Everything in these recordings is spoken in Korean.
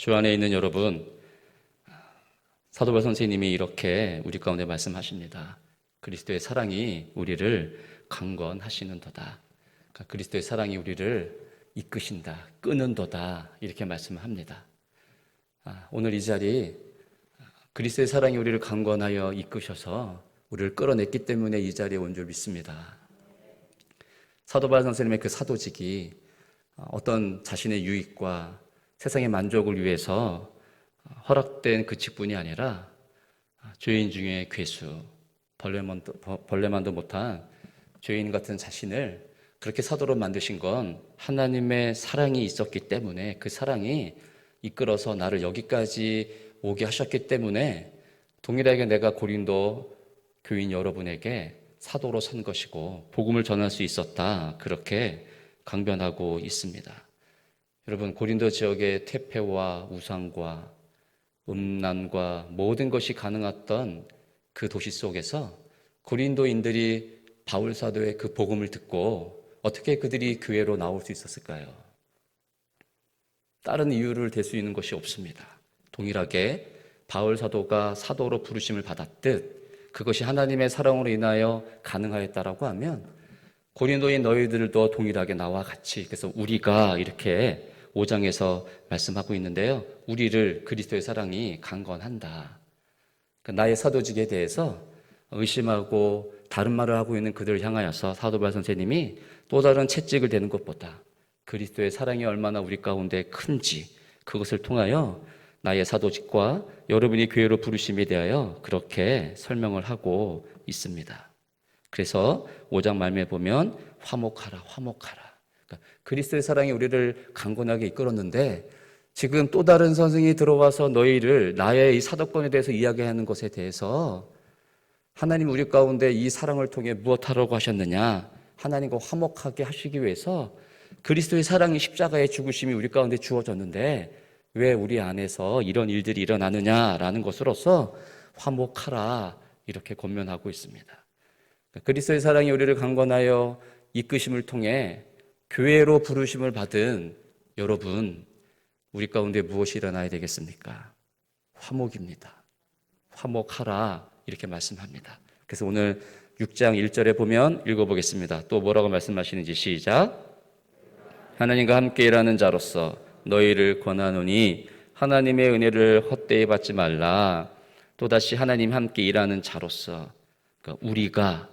주 안에 있는 여러분, 사도바울 선생님이 이렇게 우리 가운데 말씀하십니다. 그리스도의 사랑이 우리를 강건하시는도다. 그러니까 그리스도의 사랑이 우리를 이끄신다, 끄는도다, 이렇게 말씀을 합니다. 오늘 이 자리 그리스도의 사랑이 우리를 강건하여 이끄셔서 우리를 끌어냈기 때문에 이 자리에 온 줄 믿습니다. 사도바울 선생님의 그 사도직이 어떤 자신의 유익과 세상의 만족을 위해서 허락된 그 직분이 아니라 죄인 중에 괴수, 벌레만도 못한 죄인 같은 자신을 그렇게 사도로 만드신 건 하나님의 사랑이 있었기 때문에, 그 사랑이 이끌어서 나를 여기까지 오게 하셨기 때문에 동일하게 내가 고린도 교인 여러분에게 사도로 선 것이고 복음을 전할 수 있었다, 그렇게 강변하고 있습니다. 여러분, 고린도 지역의 퇴폐와 우상과 음란과 모든 것이 가능했던 그 도시 속에서 고린도인들이 바울 사도의 그 복음을 듣고 어떻게 그들이 교회로 나올 수 있었을까요? 다른 이유를 댈 수 있는 것이 없습니다. 동일하게 바울 사도가 사도로 부르심을 받았듯 그것이 하나님의 사랑으로 인하여 가능하였다라고 하면 고린도인 너희들도 동일하게 나와 같이, 그래서 우리가 이렇게 5장에서 말씀하고 있는데요, 우리를 그리스도의 사랑이 강건한다. 나의 사도직에 대해서 의심하고 다른 말을 하고 있는 그들을 향하여서 사도바울 선생님이 또 다른 채찍을 대는 것보다 그리스도의 사랑이 얼마나 우리 가운데 큰지, 그것을 통하여 나의 사도직과 여러분이 교회로 부르심에 대하여 그렇게 설명을 하고 있습니다. 그래서 5장 말미에 보면 화목하라, 화목하라. 그러니까 그리스도의 사랑이 우리를 강건하게 이끌었는데 지금 또 다른 선생이 들어와서 너희를 나의 이 사도권에 대해서 이야기하는 것에 대해서 하나님 우리 가운데 이 사랑을 통해 무엇하라고 하셨느냐? 하나님과 화목하게 하시기 위해서 그리스도의 사랑이 십자가의 죽으심이 우리 가운데 주어졌는데 왜 우리 안에서 이런 일들이 일어나느냐라는 것으로서 화목하라, 이렇게 권면하고 있습니다. 그리스도의 사랑이 우리를 강건하여 이끄심을 통해 교회로 부르심을 받은 여러분, 우리 가운데 무엇이 일어나야 되겠습니까? 화목입니다. 화목하라, 이렇게 말씀합니다. 그래서 오늘 6장 1절에 보면 읽어보겠습니다. 또 뭐라고 말씀하시는지 시작. 하나님과 함께 일하는 자로서 너희를 권하노니 하나님의 은혜를 헛되이 받지 말라. 또다시 하나님 함께 일하는 자로서, 그러니까 우리가,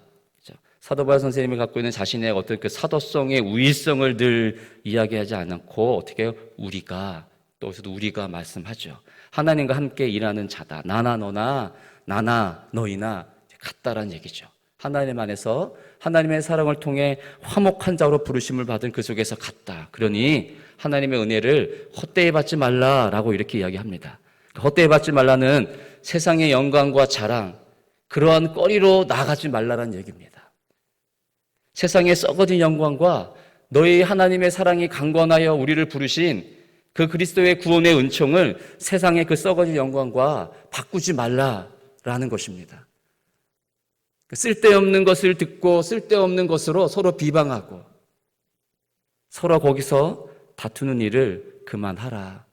사도바울 선생님이 갖고 있는 자신의 어떤 그 사도성의 우위성을 늘 이야기하지 않고 어떻게 우리가, 또 여기서도 우리가 말씀하죠. 하나님과 함께 일하는 자다. 나나 너나 나나 너희나 같다라는 얘기죠. 하나님 안에서 하나님의 사랑을 통해 화목한 자로 부르심을 받은 그 속에서 같다. 그러니 하나님의 은혜를 헛되이 받지 말라라고 이렇게 이야기합니다. 헛되이 받지 말라는 세상의 영광과 자랑, 그러한 거리로 나아가지 말라라는 얘기입니다. 세상의 썩어진 영광과 너희 하나님의 사랑이 강건하여 우리를 부르신 그 그리스도의 구원의 은총을 세상의 그 썩어진 영광과 바꾸지 말라라는 것입니다. 쓸데없는 것을 듣고 쓸데없는 것으로 서로 비방하고 서로 거기서 다투는 일을 그만하라.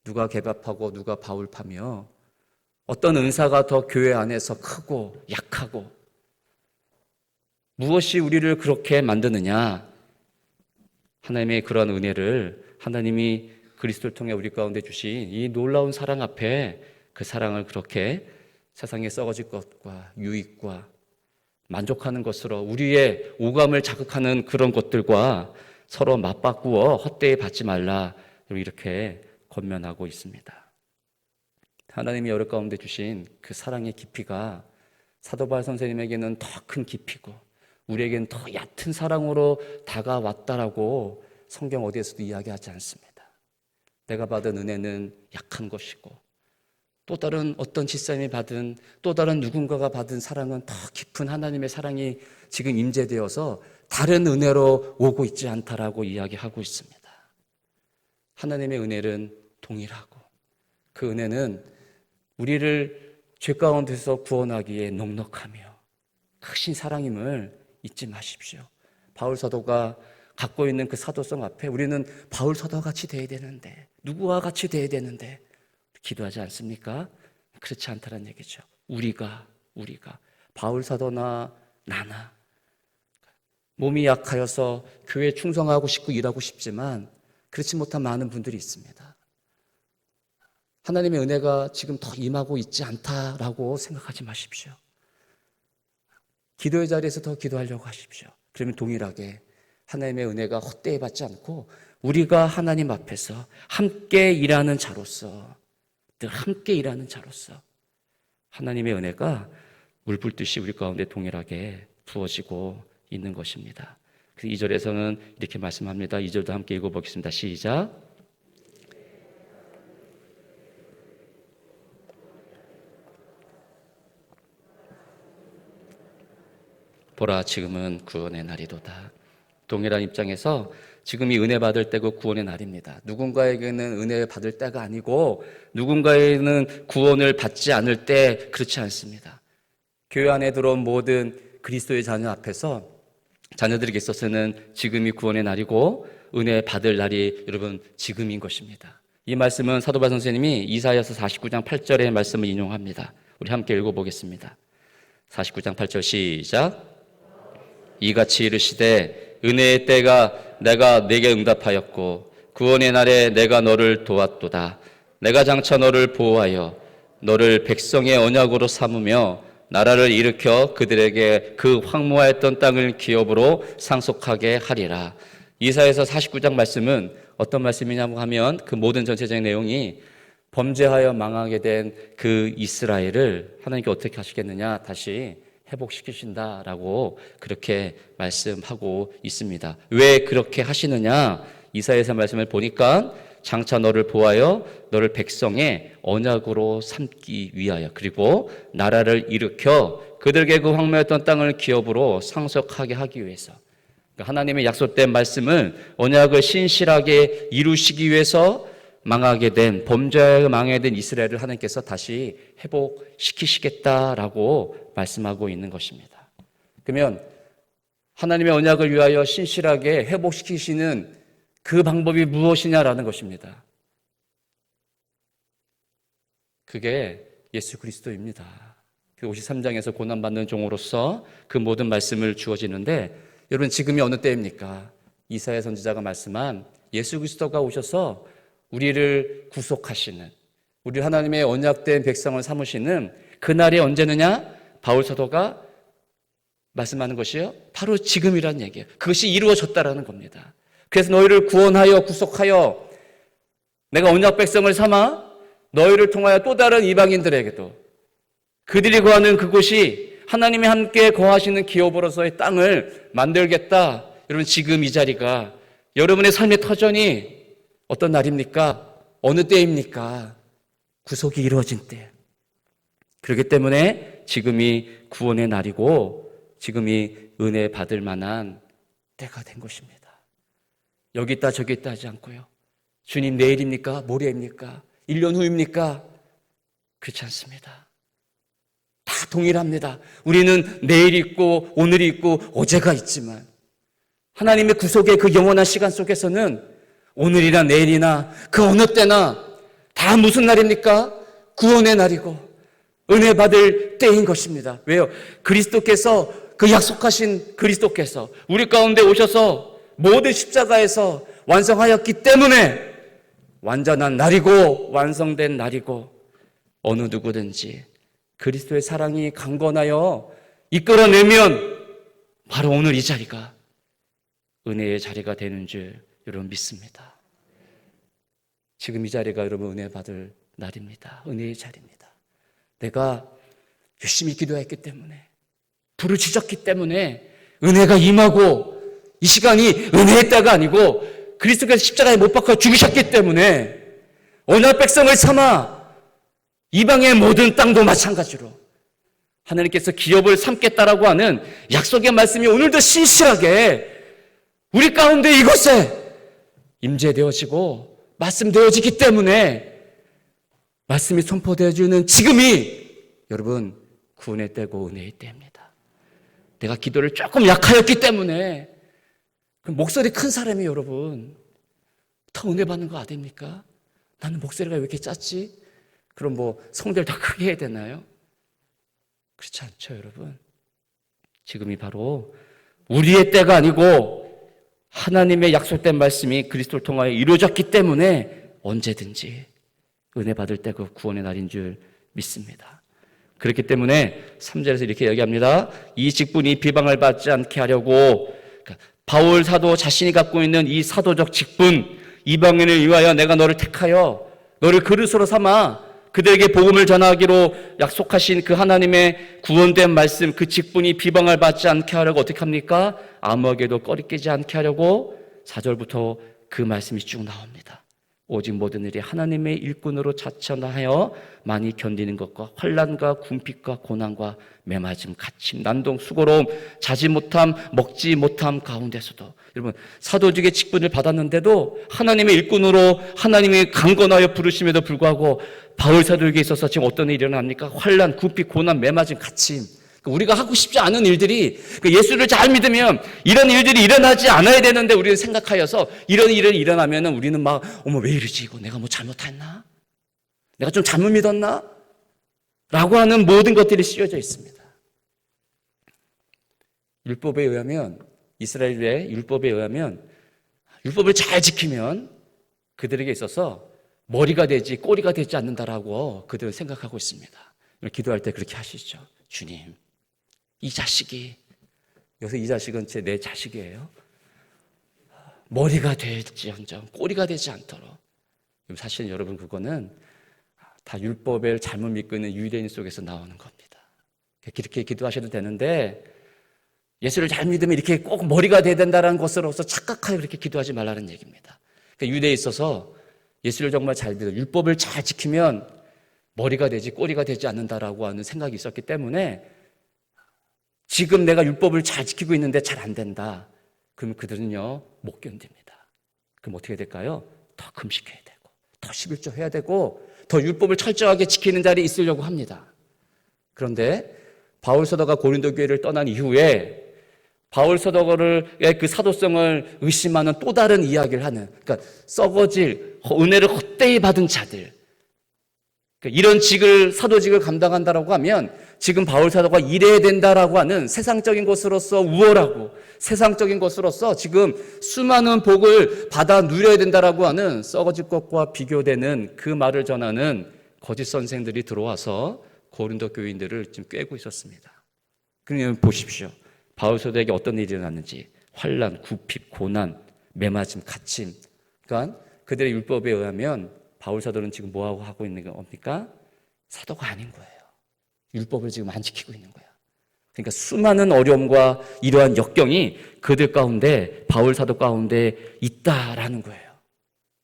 누가 개밥하고 누가 바울 파며 어떤 은사가 더 교회 안에서 크고 약하고 무엇이 우리를 그렇게 만드느냐? 하나님의 그러한 은혜를, 하나님이 그리스도를 통해 우리 가운데 주신 이 놀라운 사랑 앞에 그 사랑을 그렇게 세상에 썩어질 것과 유익과 만족하는 것으로 우리의 오감을 자극하는 그런 것들과 서로 맞바꾸어 헛되이 받지 말라, 이렇게 권면하고 있습니다. 하나님이 여러 가운데 주신 그 사랑의 깊이가 사도바울 선생님에게는 더 큰 깊이고 우리에게는 더 얕은 사랑으로 다가왔다라고 성경 어디에서도 이야기하지 않습니다. 내가 받은 은혜는 약한 것이고 또 다른 어떤 집사님이 받은, 또 다른 누군가가 받은 사랑은 더 깊은 하나님의 사랑이 지금 임재되어서 다른 은혜로 오고 있지 않다라고 이야기하고 있습니다. 하나님의 은혜는 동일하고 그 은혜는 우리를 죄 가운데서 구원하기에 넉넉하며 크신 사랑임을 잊지 마십시오. 바울 사도가 갖고 있는 그 사도성 앞에 우리는 바울 사도와 같이 돼야 되는데, 누구와 같이 돼야 되는데 기도하지 않습니까? 그렇지 않다는 얘기죠. 우리가 바울 사도나 나나 몸이 약하여서 교회에 충성하고 싶고 일하고 싶지만 그렇지 못한 많은 분들이 있습니다. 하나님의 은혜가 지금 더 임하고 있지 않다라고 생각하지 마십시오. 기도의 자리에서 더 기도하려고 하십시오. 그러면 동일하게 하나님의 은혜가 헛되이 받지 않고 우리가 하나님 앞에서 함께 일하는 자로서, 늘 함께 일하는 자로서 하나님의 은혜가 물 붓듯이 우리 가운데 동일하게 부어지고 있는 것입니다. 2절에서는 이렇게 말씀합니다. 2절도 함께 읽어보겠습니다. 시작. 보라, 지금은 구원의 날이도다. 동일한 입장에서 지금이 은혜 받을 때고 구원의 날입니다. 누군가에게는 은혜 받을 때가 아니고 누군가에게는 구원을 받지 않을 때 그렇지 않습니다. 교회 안에 들어온 모든 그리스도의 자녀 앞에서 자녀들에게 있어서는 지금이 구원의 날이고 은혜 받을 날이 여러분 지금인 것입니다. 이 말씀은 사도 바울 선생님이 이사야서 49장 8절의 말씀을 인용합니다. 우리 함께 읽어보겠습니다. 49장 8절 시작. 이같이 이르시되 은혜의 때가 내가 네게 응답하였고 구원의 날에 내가 너를 도왔도다. 내가 장차 너를 보호하여 너를 백성의 언약으로 삼으며 나라를 일으켜 그들에게 그 황무하였던 땅을 기업으로 상속하게 하리라. 이사야서 49장 말씀은 어떤 말씀이냐고 하면 그 모든 전체적인 내용이 범죄하여 망하게 된 그 이스라엘을 하나님께 어떻게 하시겠느냐, 다시 회복시키신다라고 그렇게 말씀하고 있습니다. 왜 그렇게 하시느냐? 이사야서 말씀을 보니까 장차 너를 보하여 너를 백성의 언약으로 삼기 위하여, 그리고 나라를 일으켜 그들에게 그 황무했던 땅을 기업으로 상속하게 하기 위해서, 하나님의 약속된 말씀을 언약을 신실하게 이루시기 위해서 망하게 된, 범죄에 망하게 된 이스라엘을 하나님께서 다시 회복시키시겠다라고 말씀하고 있는 것입니다. 그러면 하나님의 언약을 위하여 신실하게 회복시키시는 그 방법이 무엇이냐라는 것입니다. 그게 예수 그리스도입니다. 그 53장에서 고난받는 종으로서 그 모든 말씀을 주어지는데, 여러분 지금이 어느 때입니까? 이사야 선지자가 말씀한 예수 그리스도가 오셔서 우리를 구속하시는, 우리 하나님의 언약된 백성을 삼으시는 그날이 언제느냐? 바울 사도가 말씀하는 것이요, 바로 지금이라는 얘기예요. 그것이 이루어졌다라는 겁니다. 그래서 너희를 구원하여 구속하여 내가 언약 백성을 삼아 너희를 통하여 또 다른 이방인들에게도 그들이 거하는 그곳이 하나님이 함께 거하시는 기업으로서의 땅을 만들겠다. 여러분 지금 이 자리가 여러분의 삶의 터전이 어떤 날입니까? 어느 때입니까? 구속이 이루어진 때. 그렇기 때문에 지금이 구원의 날이고 지금이 은혜 받을 만한 때가 된 것입니다. 여기 있다 저기 있다 하지 않고요. 주님 내일입니까? 모레입니까? 1년 후입니까? 그렇지 않습니다. 다 동일합니다. 우리는 내일이 있고 오늘이 있고 어제가 있지만 하나님의 구속의 그 영원한 시간 속에서는 오늘이나 내일이나 그 어느 때나 다 무슨 날입니까? 구원의 날이고 은혜 받을 때인 것입니다. 왜요? 그리스도께서, 그 약속하신 그리스도께서 우리 가운데 오셔서 모든 십자가에서 완성하였기 때문에 완전한 날이고 완성된 날이고, 어느 누구든지 그리스도의 사랑이 강건하여 이끌어내면 바로 오늘 이 자리가 은혜의 자리가 되는 줄 여러분 믿습니다. 지금 이 자리가 여러분 은혜 받을 날입니다. 은혜의 자리입니다. 내가 열심히 기도했기 때문에, 불을 지졌기 때문에 은혜가 임하고, 이 시간이 은혜의 때가 아니고 그리스도께서 십자가에 못 박혀 죽으셨기 때문에 언약 백성을 삼아 이방의 모든 땅도 마찬가지로 하나님께서 기업을 삼겠다라고 하는 약속의 말씀이 오늘도 신실하게 우리 가운데 이곳에 임재되어지고 말씀되어지기 때문에, 말씀이 선포되어지는 지금이 여러분 구원의 때고 은혜의 때입니다. 내가 기도를 조금 약하였기 때문에 그럼 목소리 큰 사람이 여러분 더 은혜 받는 거 아닙니까? 나는 목소리가 왜 이렇게 작지? 그럼 뭐 성대를 더 크게 해야 되나요? 그렇지 않죠, 여러분. 지금이 바로 우리의 때가 아니고 하나님의 약속된 말씀이 그리스도를 통하여 이루어졌기 때문에 언제든지 은혜 받을 때가 구원의 날인 줄 믿습니다. 그렇기 때문에 3절에서 이렇게 이야기합니다. 이 직분이 비방을 받지 않게 하려고, 바울 사도 자신이 갖고 있는 이 사도적 직분, 이방인을 위하여 내가 너를 택하여 너를 그릇으로 삼아 그들에게 복음을 전하기로 약속하신 그 하나님의 구원된 말씀, 그 직분이 비방을 받지 않게 하려고 어떻게 합니까? 아무에게도 꺼리끼지 않게 하려고 4절부터 그 말씀이 쭉 나옵니다. 오직 모든 일이 하나님의 일꾼으로 자천하여 많이 견디는 것과 환난과 궁핍과 고난과 매맞음, 갇힘, 난동, 수고로움, 자지 못함, 먹지 못함 가운데서도, 여러분 사도직의 직분을 받았는데도 하나님의 일꾼으로 하나님이 강건하여 부르심에도 불구하고 바울 사도에게 있어서 지금 어떤 일이 일어납니까? 환난, 궁핍, 고난, 매맞음, 갇힘. 우리가 하고 싶지 않은 일들이, 예수를 잘 믿으면 이런 일들이 일어나지 않아야 되는데 우리는 생각하여서 이런 일이 일어나면 우리는 막 어머 왜 이러지, 이거 내가 뭐 잘못했나? 내가 좀 잘못 믿었나? 라고 하는 모든 것들이 씌워져 있습니다. 율법에 의하면, 이스라엘의 율법에 의하면 율법을 잘 지키면 그들에게 있어서 머리가 되지 꼬리가 되지 않는다라고 그들은 생각하고 있습니다. 기도할 때 그렇게 하시죠. 주님, 이 자식이, 여기서 이 자식은 내 자식이에요. 머리가 될지언정 꼬리가 되지 않도록. 사실 여러분 그거는 다 율법을 잘못 믿고 있는 유대인 속에서 나오는 겁니다. 그렇게 기도하셔도 되는데 예수를 잘 믿으면 이렇게 꼭 머리가 돼야 된다는 것으로서 착각하여 그렇게 기도하지 말라는 얘기입니다. 유대에 있어서 예수를 정말 잘 믿어 율법을 잘 지키면 머리가 되지 꼬리가 되지 않는다라고 하는 생각이 있었기 때문에 지금 내가 율법을 잘 지키고 있는데 잘 안 된다. 그럼 그들은요 못 견딥니다. 그럼 어떻게 될까요? 더 금식해야 되고 더 11조 해야 되고 더 율법을 철저하게 지키는 자리에 있으려고 합니다. 그런데 바울 사도가 고린도 교회를 떠난 이후에 바울 사도의 그 사도성을 의심하는 또 다른 이야기를 하는, 그러니까 썩어질 은혜를 헛되이 받은 자들, 이런 직을, 사도직을 감당한다라고 하면 지금 바울 사도가 일해야 된다라고 하는 세상적인 것으로서 우월하고 세상적인 것으로서 지금 수많은 복을 받아 누려야 된다라고 하는 썩어질 것과 비교되는 그 말을 전하는 거짓 선생들이 들어와서 고린도 교인들을 지금 꿰고 있었습니다. 그러면 보십시오. 바울 사도에게 어떤 일이 일어났는지. 환난, 궁핍, 고난, 매맞음, 갇힘. 그러니까 그들의 율법에 의하면 바울 사도는 지금 뭐하고 하고 있는 겁니까? 사도가 아닌 거예요. 율법을 지금 안 지키고 있는 거예요. 그러니까 수많은 어려움과 이러한 역경이 그들 가운데, 바울 사도 가운데 있다라는 거예요.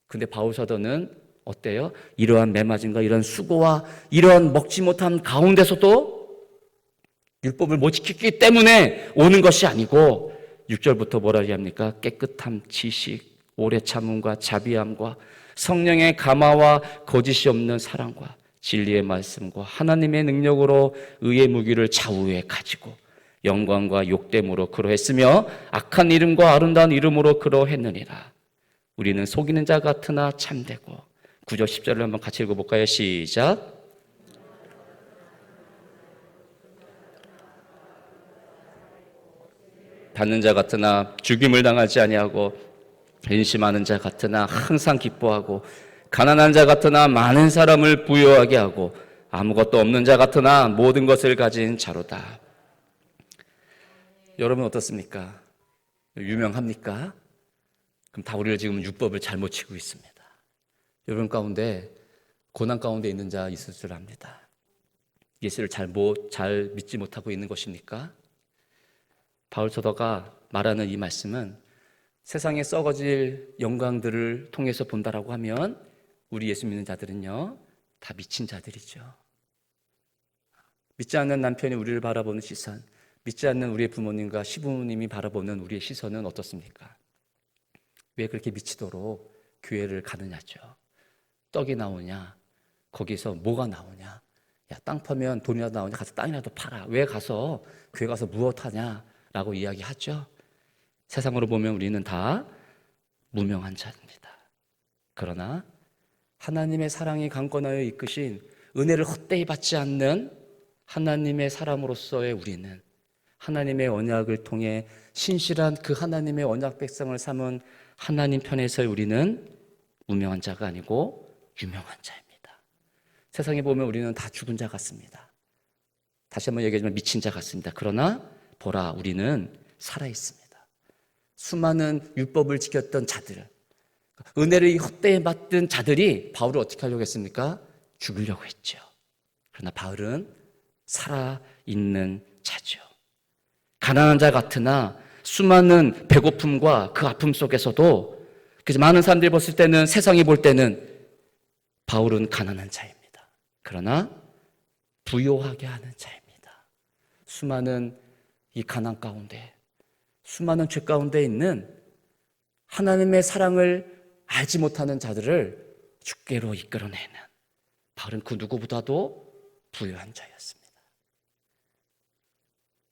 근데 바울 사도는 어때요? 이러한 매맞음과 이러한 수고와 이러한 먹지 못한 가운데서도 율법을 못 지켰기 때문에 오는 것이 아니고 6절부터 뭐라 합니까? 깨끗함, 지식, 오래 참음과 자비함과 성령의 감화와 거짓이 없는 사랑과 진리의 말씀과 하나님의 능력으로 의의 무기를 좌우에 가지고 영광과 욕됨으로 그러했으며 악한 이름과 아름다운 이름으로 그러했느니라. 우리는 속이는 자 같으나 참되고 9절 10절을 한번 같이 읽어볼까요? 시작. 받는 자 같으나 죽임을 당하지 아니하고 근심하는 자 같으나 항상 기뻐하고 가난한 자 같으나 많은 사람을 부유하게 하고 아무것도 없는 자 같으나 모든 것을 가진 자로다. 여러분 어떻습니까? 유명합니까? 그럼 다 우리를 지금 율법을 잘못 지키고 있습니다. 여러분 가운데 고난 가운데 있는 자 있을 줄 압니다. 예수를 잘 믿지 못하고 있는 것입니까? 바울 사도가 말하는 이 말씀은 세상에 썩어질 영광들을 통해서 본다라고 하면 우리 예수 믿는 자들은요 다 미친 자들이죠. 믿지 않는 남편이 우리를 바라보는 시선, 믿지 않는 우리의 부모님과 시부모님이 바라보는 우리의 시선은 어떻습니까? 왜 그렇게 미치도록 교회를 가느냐죠. 떡이 나오냐, 거기서 뭐가 나오냐, 야, 땅 파면 돈이라도 나오냐, 가서 땅이라도 팔아. 왜 가서 교회 가서 무엇하냐 라고 이야기하죠. 세상으로 보면 우리는 다 무명한 자입니다. 그러나 하나님의 사랑이 강권하여 이끄신 은혜를 헛되이 받지 않는 하나님의 사람으로서의 우리는 하나님의 언약을 통해 신실한 그 하나님의 언약 백성을 삼은 하나님 편에서의 우리는 무명한 자가 아니고 유명한 자입니다. 세상에 보면 우리는 다 죽은 자 같습니다. 다시 한번 얘기하지만 미친 자 같습니다. 그러나 보라, 우리는 살아있습니다. 수많은 율법을 지켰던 자들, 은혜를 헛되이 받던 자들이 바울을 어떻게 하려고 했습니까? 죽이려고 했죠. 그러나 바울은 살아있는 자죠. 가난한 자 같으나 수많은 배고픔과 그 아픔 속에서도 그래서 많은 사람들이 봤을 때는, 세상이 볼 때는 바울은 가난한 자입니다. 그러나 부요하게 하는 자입니다. 수많은 이 가난 가운데, 수많은 죄 가운데 있는 하나님의 사랑을 알지 못하는 자들을 주께로 이끌어내는 바울은 그 누구보다도 부요한 자였습니다.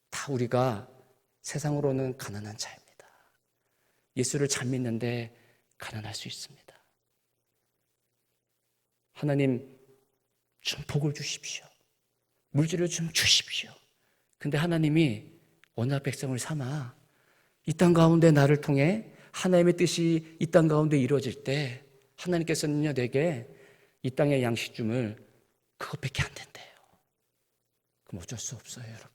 다 우리가 세상으로는 가난한 자입니다. 예수를 잘 믿는데 가난할 수 있습니다. 하나님 좀 복을 주십시오. 물질을 좀 주십시오. 근데 하나님이 언약 백성을 삼아 이 땅 가운데 나를 통해 하나님의 뜻이 이 땅 가운데 이루어질 때 하나님께서는요, 내게 이 땅의 양식줌을 그것밖에 안 된대요. 그럼 어쩔 수 없어요, 여러분.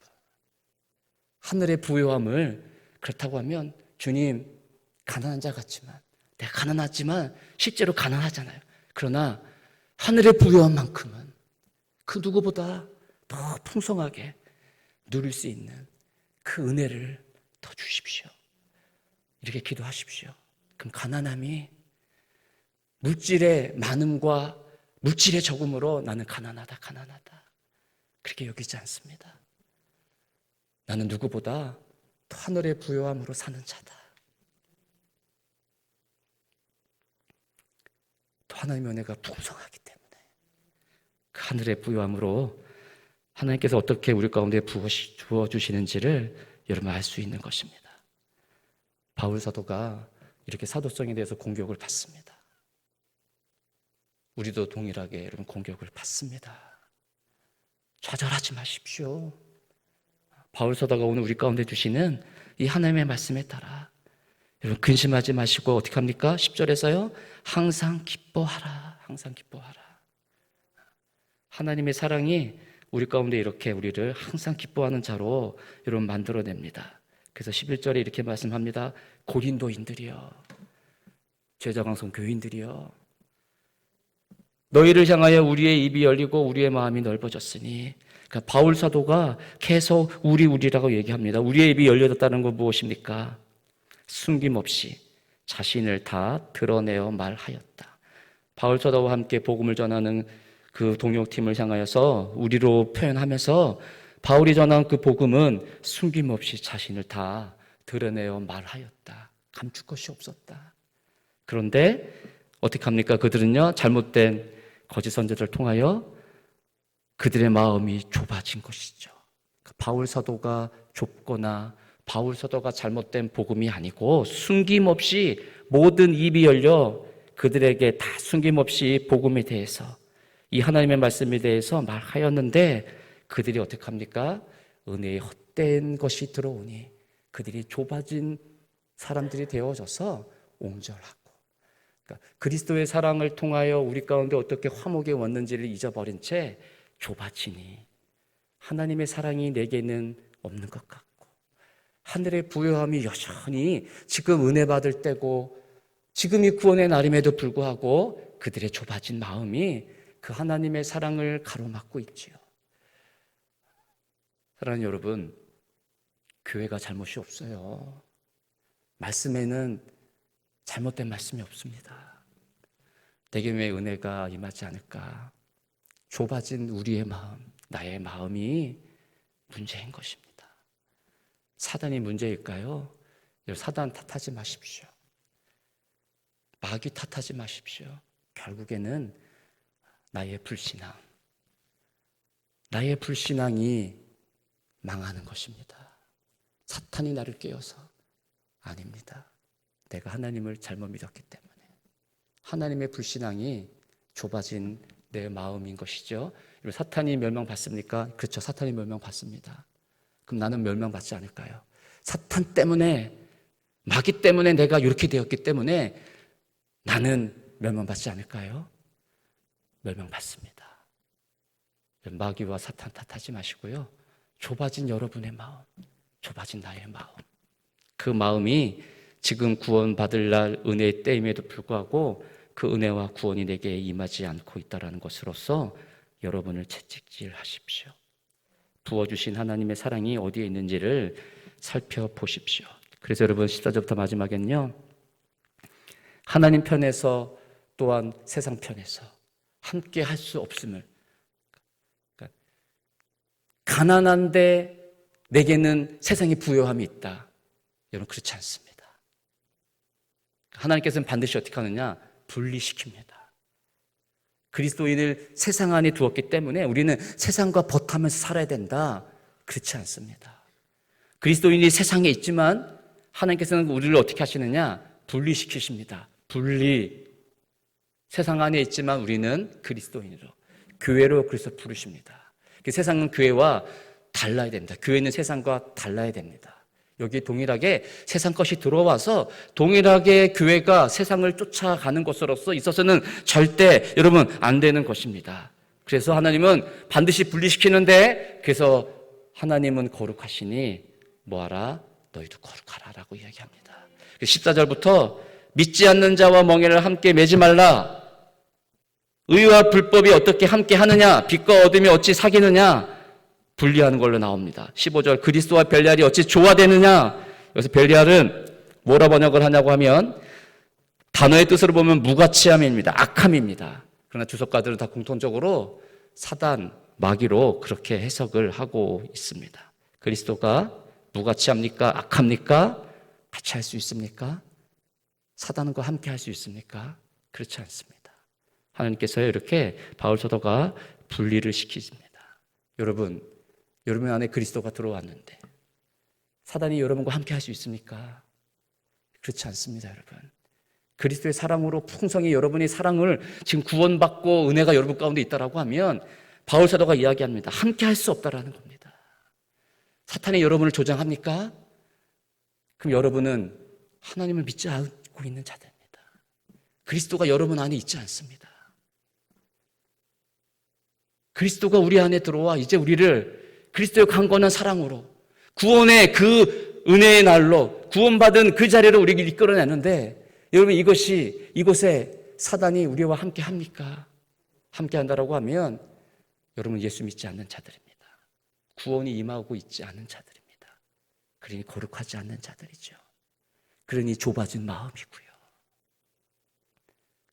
하늘의 부요함을, 그렇다고 하면 주님, 가난한 자 같지만, 내가 가난하지만 실제로 가난하잖아요. 그러나 하늘의 부요함만큼은 그 누구보다 더 풍성하게 누릴 수 있는 그 은혜를 더 주십시오. 이렇게 기도하십시오. 그럼 가난함이 물질의 많음과 물질의 적음으로 나는 가난하다 그렇게 여기지 않습니다. 나는 누구보다 더 하늘의 부요함으로 사는 자다. 또 하나님의 은혜가 풍성하기 때문에 그 하늘의 부요함으로 하나님께서 어떻게 우리 가운데 부어주시는지를 여러분 알 수 있는 것입니다. 바울 사도가 이렇게 사도성에 대해서 공격을 받습니다. 우리도 동일하게 여러분 공격을 받습니다. 좌절하지 마십시오. 바울 사도가 오늘 우리 가운데 주시는 이 하나님의 말씀에 따라 여러분 근심하지 마시고 어떻게 합니까? 10절에서요. 항상 기뻐하라. 항상 기뻐하라. 하나님의 사랑이 우리 가운데 이렇게 우리를 항상 기뻐하는 자로 여러분 만들어냅니다. 그래서 11절에 이렇게 말씀합니다. 고린도인들이여, 제자강성 교인들이여, 너희를 향하여 우리의 입이 열리고 우리의 마음이 넓어졌으니, 그러니까 바울 사도가 계속 우리라고 얘기합니다. 우리의 입이 열려졌다는 건 무엇입니까? 숨김없이 자신을 다 드러내어 말하였다. 바울 사도와 함께 복음을 전하는 그 동역팀을 향하여서 우리로 표현하면서 바울이 전한 그 복음은 숨김없이 자신을 다 드러내어 말하였다. 감출 것이 없었다. 그런데 어떻게 합니까? 그들은요, 잘못된 거짓 선지자를 통하여 그들의 마음이 좁아진 것이죠. 바울 사도가 좁거나 바울 사도가 잘못된 복음이 아니고 숨김없이 모든 입이 열려 그들에게 다 숨김없이 복음에 대해서, 이 하나님의 말씀에 대해서 말하였는데 그들이 어떻게 합니까? 은혜의 헛된 것이 들어오니 그들이 좁아진 사람들이 되어져서 옹졸하고, 그러니까 그리스도의 사랑을 통하여 우리 가운데 어떻게 화목이 왔는지를 잊어버린 채 좁아지니 하나님의 사랑이 내게는 없는 것 같고, 하늘의 부요함이 여전히 지금 은혜 받을 때고 지금이 구원의 날임에도 불구하고 그들의 좁아진 마음이 그 하나님의 사랑을 가로막고 있지요. 사랑하는 여러분, 교회가 잘못이 없어요. 말씀에는 잘못된 말씀이 없습니다. 내게 왜 은혜가 임하지 않을까? 좁아진 우리의 마음, 나의 마음이 문제인 것입니다. 사단이 문제일까요? 사단 탓하지 마십시오. 마귀 탓하지 마십시오. 결국에는 나의 불신앙이 망하는 것입니다. 사탄이 나를 깨어서 아닙니다. 내가 하나님을 잘못 믿었기 때문에. 하나님의 불신앙이 좁아진 내 마음인 것이죠. 사탄이 멸망받습니까? 그렇죠. 사탄이 멸망받습니다. 그럼 나는 멸망받지 않을까요? 사탄 때문에, 마귀 때문에 내가 이렇게 되었기 때문에 나는 멸망받지 않을까요? 멸망받습니다. 마귀와 사탄 탓하지 마시고요. 좁아진 여러분의 마음, 좁아진 나의 마음, 그 마음이 지금 구원받을 날 은혜의 때임에도 불구하고 그 은혜와 구원이 내게 임하지 않고 있다는 것으로서 여러분을 채찍질하십시오. 부어주신 하나님의 사랑이 어디에 있는지를 살펴보십시오. 그래서 여러분 14절부터 마지막엔요, 하나님 편에서 또한 세상 편에서 함께 할 수 없음을, 그러니까 가난한데 내게는 세상의 부요함이 있다. 여러분 그렇지 않습니다. 하나님께서는 반드시 어떻게 하느냐? 분리시킵니다. 그리스도인을 세상 안에 두었기 때문에 우리는 세상과 버타면서 살아야 된다. 그렇지 않습니다. 그리스도인이 세상에 있지만 하나님께서는 우리를 어떻게 하시느냐? 분리시키십니다. 분리. 세상 안에 있지만 우리는 그리스도인으로, 교회로 그래서 부르십니다. 세상은 교회와 달라야 됩니다. 교회는 세상과 달라야 됩니다. 여기 동일하게 세상 것이 들어와서 동일하게 교회가 세상을 쫓아가는 것으로서 있어서는 절대 여러분 안 되는 것입니다. 그래서 하나님은 반드시 분리시키는데, 그래서 하나님은 거룩하시니 뭐하라? 너희도 거룩하라 라고 이야기합니다. 14절부터 믿지 않는 자와 멍에를 함께 매지 말라. 의와 불법이 어떻게 함께 하느냐? 빛과 어둠이 어찌 사귀느냐? 분리하는 걸로 나옵니다. 15절 그리스도와 벨리알이 어찌 조화되느냐? 여기서 벨리알은 뭐라 번역을 하냐고 하면 단어의 뜻으로 보면 무가치함입니다. 악함입니다. 그러나 주석가들은 다 공통적으로 사단, 마귀로 그렇게 해석을 하고 있습니다. 그리스도가 무가치합니까? 악합니까? 같이 할 수 있습니까? 사단과 함께 할 수 있습니까? 그렇지 않습니다. 하나님께서 이렇게 바울 사도가 분리를 시키십니다. 여러분 안에 그리스도가 들어왔는데 사단이 여러분과 함께 할 수 있습니까? 그렇지 않습니다, 여러분. 그리스도의 사랑으로 풍성히 여러분의 사랑을 지금 구원받고 은혜가 여러분 가운데 있다라고 하면 바울 사도가 이야기합니다. 함께 할 수 없다라는 겁니다. 사탄이 여러분을 조장합니까? 그럼 여러분은 하나님을 믿지 않고 있는 자들입니다. 그리스도가 여러분 안에 있지 않습니다. 그리스도가 우리 안에 들어와 이제 우리를 그리스도의 강건한 사랑으로 구원의 그 은혜의 날로 구원받은 그 자리로 우리를 이끌어내는데, 여러분 이곳에 사단이 우리와 함께 합니까? 함께 한다라고 하면 여러분 예수 믿지 않는 자들입니다. 구원이 임하고 있지 않은 자들입니다. 그러니 거룩하지 않는 자들이죠. 그러니 좁아진 마음이고요.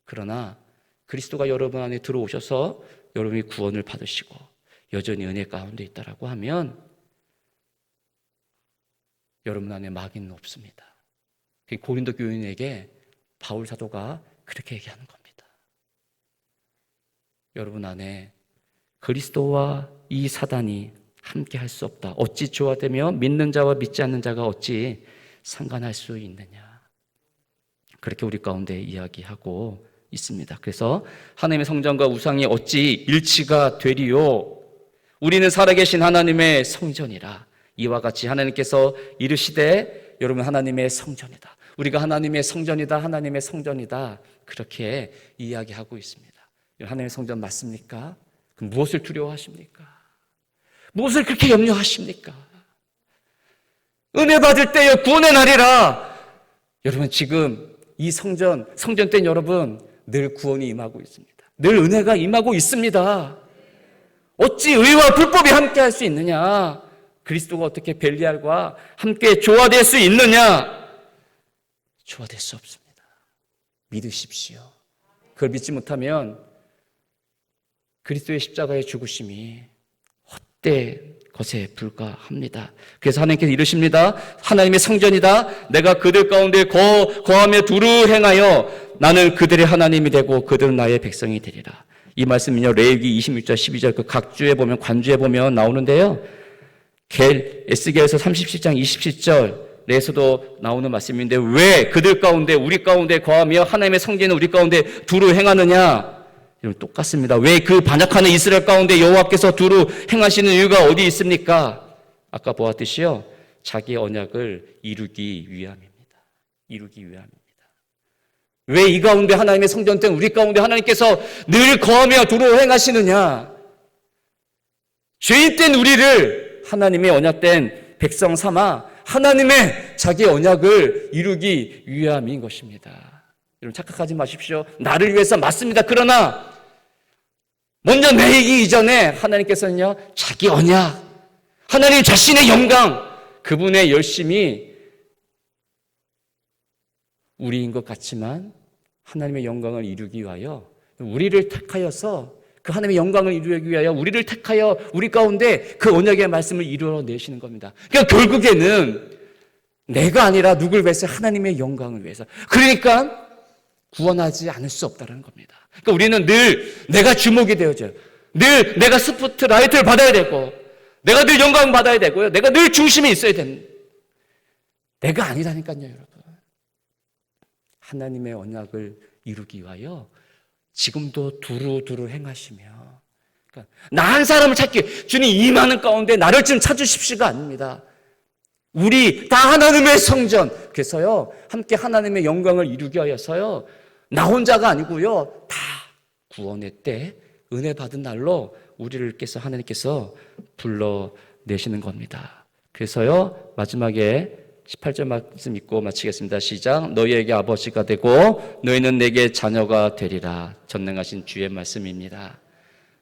그러나 그리스도가 여러분 안에 들어오셔서 여러분이 구원을 받으시고 여전히 은혜 가운데 있다라고 하면 여러분 안에 마귀는 없습니다. 고린도 교인에게 바울 사도가 그렇게 얘기하는 겁니다. 여러분 안에 그리스도와 이 사단이 함께 할 수 없다. 어찌 조화되며 믿는 자와 믿지 않는 자가 어찌 상관할 수 있느냐. 그렇게 우리 가운데 이야기하고 있습니다. 그래서 하나님의 성전과 우상이 어찌 일치가 되리요? 우리는 살아계신 하나님의 성전이라. 이와 같이 하나님께서 이르시되 여러분 하나님의 성전이다. 우리가 하나님의 성전이다. 하나님의 성전이다. 그렇게 이야기하고 있습니다. 하나님의 성전 맞습니까? 그럼 무엇을 두려워하십니까? 무엇을 그렇게 염려하십니까? 은혜 받을 때에 구원의 날이라. 여러분 지금 이 성전 때는 여러분 늘 구원이 임하고 있습니다. 늘 은혜가 임하고 있습니다. 어찌 의와 불법이 함께 할 수 있느냐? 그리스도가 어떻게 벨리알과 함께 조화될 수 있느냐? 조화될 수 없습니다. 믿으십시오. 그걸 믿지 못하면 그리스도의 십자가의 죽으심이 헛된 것에 불과합니다. 그래서 하나님께서 이르십니다. 하나님의 성전이다. 내가 그들 가운데 거하며 두루 행하여 나는 그들의 하나님이 되고 그들은 나의 백성이 되리라. 이 말씀은요, 레위기 26절 12절 그 각주에 보면 관주에 보면 나오는데요. 에스겔서 37장 27절 에서도 나오는 말씀인데 왜 그들 가운데 우리 가운데 거하며 하나님의 성전은 우리 가운데 두루 행하느냐? 이건 똑같습니다. 왜 그 반역하는 이스라엘 가운데 여호와께서 두루 행하시는 이유가 어디 있습니까? 아까 보았듯이요, 자기 언약을 이루기 위함입니다. 이루기 위함입니다. 왜 이 가운데 하나님의 성전 때 우리 가운데 하나님께서 늘 거하며 두루 행하시느냐? 죄인 된 우리를 하나님의 언약된 백성 삼아 하나님의 자기 언약을 이루기 위함인 것입니다. 여러분 착각하지 마십시오. 나를 위해서 맞습니다. 그러나 먼저 내기 이전에 하나님께서는요, 자기 언약, 하나님 자신의 영광, 그분의 열심이 우리인 것 같지만 하나님의 영광을 이루기 위하여 우리를 택하여서 그 하나님의 영광을 이루기 위하여 우리를 택하여 우리 가운데 그 언약의 말씀을 이루어내시는 겁니다. 그러니까 결국에는 내가 아니라 누굴 위해서? 하나님의 영광을 위해서. 그러니까 구원하지 않을 수 없다는 겁니다. 그러니까 우리는 늘 내가 주목이 되어져요. 늘 내가 스포트라이트를 받아야 되고 내가 늘 영광 받아야 되고요. 내가 늘 중심에 있어야 됩니다. 내가 아니라니까요, 여러분. 하나님의 언약을 이루기 위하여 지금도 두루두루 행하시며, 그러니까 나 한 사람을 찾기, 주님 이 많은 가운데 나를 좀 찾으십시오가 아닙니다. 우리 다 하나님의 성전, 그래서요 함께 하나님의 영광을 이루기 위하여서요, 나 혼자가 아니고요, 다 구원의 때 은혜 받은 날로 우리를께서 하나님께서 불러내시는 겁니다. 그래서요 마지막에 18절 말씀 읽고 마치겠습니다. 시작. 너희에게 아버지가 되고 너희는 내게 자녀가 되리라. 전능하신 주의 말씀입니다.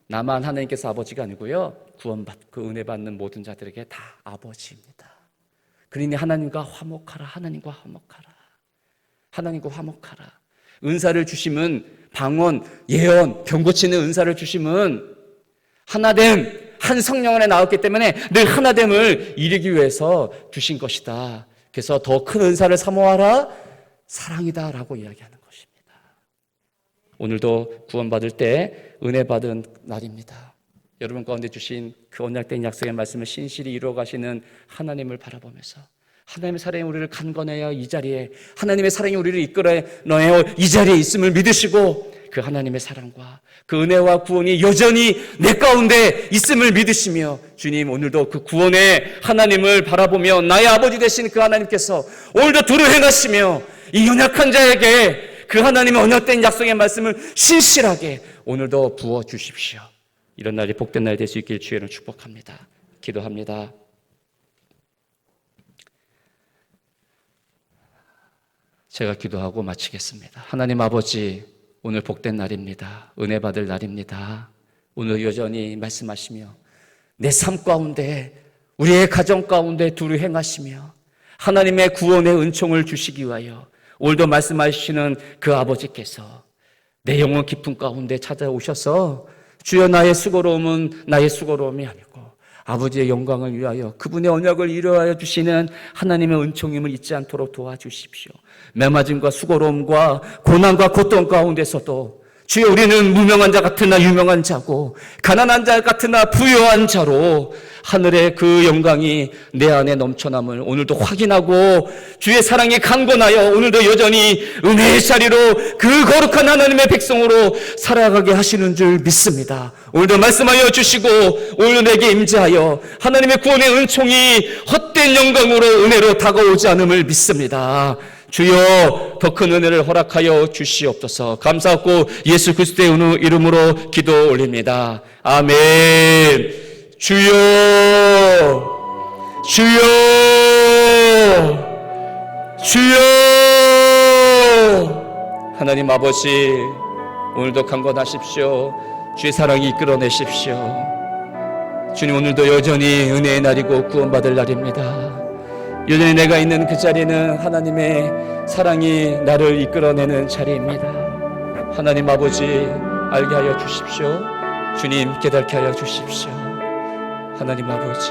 나만 하나님께서 아버지가 아니고요, 구원받고 은혜 받는 모든 자들에게 다 아버지입니다. 그러니 하나님과 화목하라. 하나님과 화목하라. 하나님과 화목하라. 은사를 주심은 방언, 예언, 병 고치는 은사를 주심은 하나됨, 한 성령 안에 나왔기 때문에 늘 하나됨을 이루기 위해서 주신 것이다. 그래서 더 큰 은사를 사모하라. 사랑이다 라고 이야기하는 것입니다. 오늘도 구원받을 때 은혜 받은 날입니다. 여러분 가운데 주신 그 언약된 약속의 말씀을 신실히 이루어가시는 하나님을 바라보면서 하나님의 사랑이 우리를 간건하여 이 자리에, 하나님의 사랑이 우리를 이끌어내어 이 자리에 있음을 믿으시고 그 하나님의 사랑과 그 은혜와 구원이 여전히 내 가운데 있음을 믿으시며, 주님 오늘도 그 구원의 하나님을 바라보며 나의 아버지 되신 그 하나님께서 오늘도 두루 행하시며 이 연약한 자에게 그 하나님의 언약된 약속의 말씀을 신실하게 오늘도 부어주십시오. 이런 날이 복된 날이 될 수 있길 주의로 축복합니다. 기도합니다. 제가 기도하고 마치겠습니다. 하나님 아버지, 오늘 복된 날입니다. 은혜 받을 날입니다. 오늘 여전히 말씀하시며 내 삶 가운데, 우리의 가정 가운데 두루 행하시며 하나님의 구원의 은총을 주시기 위하여 오늘도 말씀하시는 그 아버지께서 내 영혼 깊은 가운데 찾아오셔서 주여 나의 수고로움은 나의 수고로움이 아니고 아버지의 영광을 위하여 그분의 언약을 이루어 주시는 하나님의 은총임을 잊지 않도록 도와주십시오. 매맞음과 수고로움과 고난과 고통 가운데서도 주여 우리는 무명한 자 같으나 유명한 자고 가난한 자 같으나 부유한 자로 하늘의 그 영광이 내 안에 넘쳐남을 오늘도 확인하고 주의 사랑이 강건하여 오늘도 여전히 은혜의 자리로 그 거룩한 하나님의 백성으로 살아가게 하시는 줄 믿습니다. 오늘도 말씀하여 주시고 오늘 내게 임재하여 하나님의 구원의 은총이 헛된 영광으로 은혜로 다가오지 않음을 믿습니다. 주여 더 큰 은혜를 허락하여 주시옵소서. 감사하고 예수 그리스도의 이름으로 기도 올립니다. 아멘. 주여, 주여, 주여. 하나님 아버지, 오늘도 강건하십시오. 주의 사랑이 이끌어내십시오. 주님 오늘도 여전히 은혜의 날이고 구원받을 날입니다. 여전히 내가 있는 그 자리는 하나님의 사랑이 나를 이끌어내는 자리입니다. 하나님 아버지 알게 하여 주십시오. 주님 깨닫게 하여 주십시오. 하나님 아버지